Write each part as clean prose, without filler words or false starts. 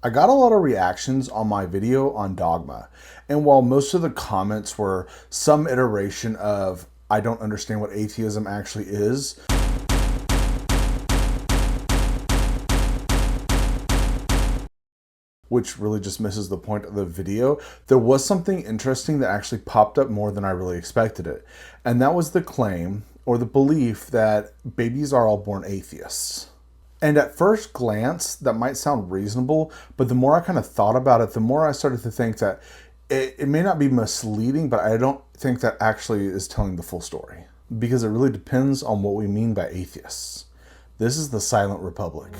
I got a lot of reactions on my video on dogma, and while most of the comments were some iteration of, I don't understand what atheism actually is, which really just misses the point of the video, there was something interesting that actually popped up more than I really expected it. And that was the claim or the belief that babies are all born atheists. And at first glance, that might sound reasonable, but the more I kind of thought about it, the more I started to think that it may not be misleading, but I don't think that actually is telling the full story. Because it really depends on what we mean by atheists. This is the Silent Republic.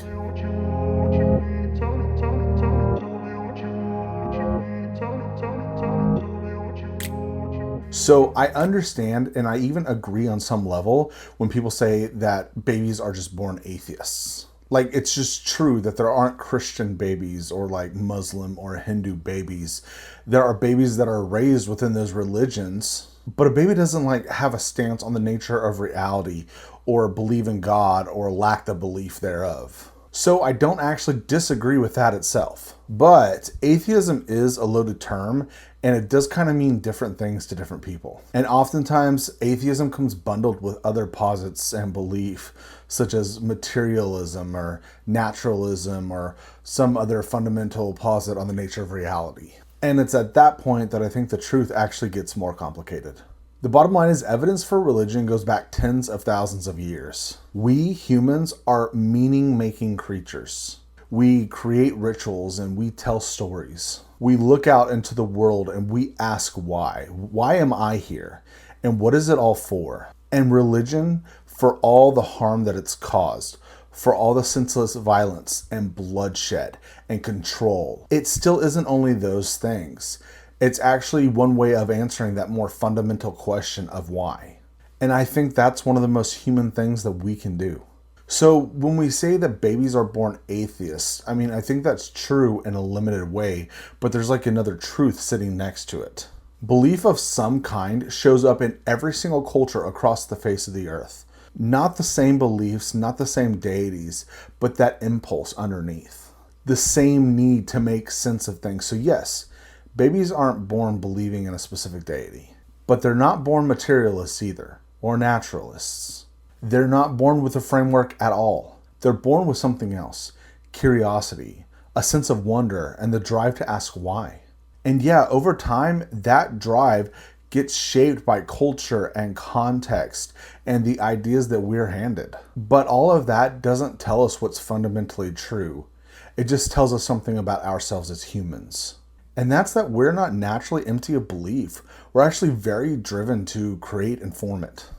So I understand, and I even agree on some level when people say that babies are just born atheists. Like, it's just true that there aren't Christian babies or like Muslim or Hindu babies. There are babies that are raised within those religions, but a baby doesn't like have a stance on the nature of reality or believe in God or lack the belief thereof. So I don't actually disagree with that itself. But atheism is a loaded term, and it does kind of mean different things to different people. And oftentimes atheism comes bundled with other posits and belief, such as materialism or naturalism or some other fundamental posit on the nature of reality. And it's at that point that I think the truth actually gets more complicated. The bottom line is evidence for religion goes back tens of thousands of years. We humans are meaning-making creatures. We create rituals and we tell stories. We look out into the world and we ask why. Why am I here? And what is it all for? And religion, for all the harm that it's caused, for all the senseless violence and bloodshed and control, it still isn't only those things. It's actually one way of answering that more fundamental question of why. And I think that's one of the most human things that we can do. So when we say that babies are born atheists, I mean, I think that's true in a limited way, but there's like another truth sitting next to it. Belief of some kind shows up in every single culture across the face of the earth. Not the same beliefs, not the same deities, but that impulse underneath. The same need to make sense of things. So yes, babies aren't born believing in a specific deity, but they're not born materialists either, or naturalists. They're not born with a framework at all. They're born with something else, curiosity, a sense of wonder, and the drive to ask why. And yeah, over time, that drive gets shaped by culture and context and the ideas that we're handed. But all of that doesn't tell us what's fundamentally true. It just tells us something about ourselves as humans. And that's that we're not naturally empty of belief. We're actually very driven to create and form it.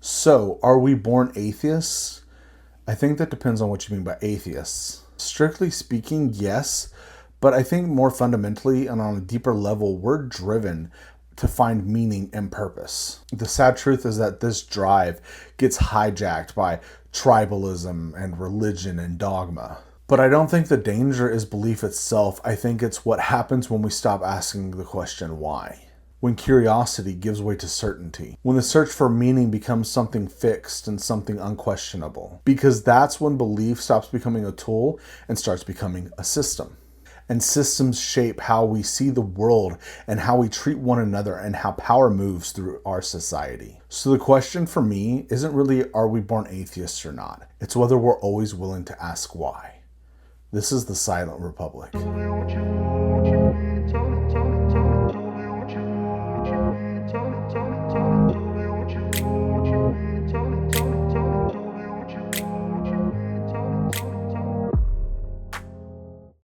So, are we born atheists? I think that depends on what you mean by atheists. Strictly speaking, yes. But I think more fundamentally and on a deeper level, we're driven to find meaning and purpose. The sad truth is that this drive gets hijacked by tribalism and religion and dogma. But I don't think the danger is belief itself. I think it's what happens when we stop asking the question why. When curiosity gives way to certainty. When the search for meaning becomes something fixed and something unquestionable. Because that's when belief stops becoming a tool and starts becoming a system. And systems shape how we see the world and how we treat one another and how power moves through our society. So the question for me isn't really are we born atheists or not. It's whether we're always willing to ask why. This is the Silent Republic.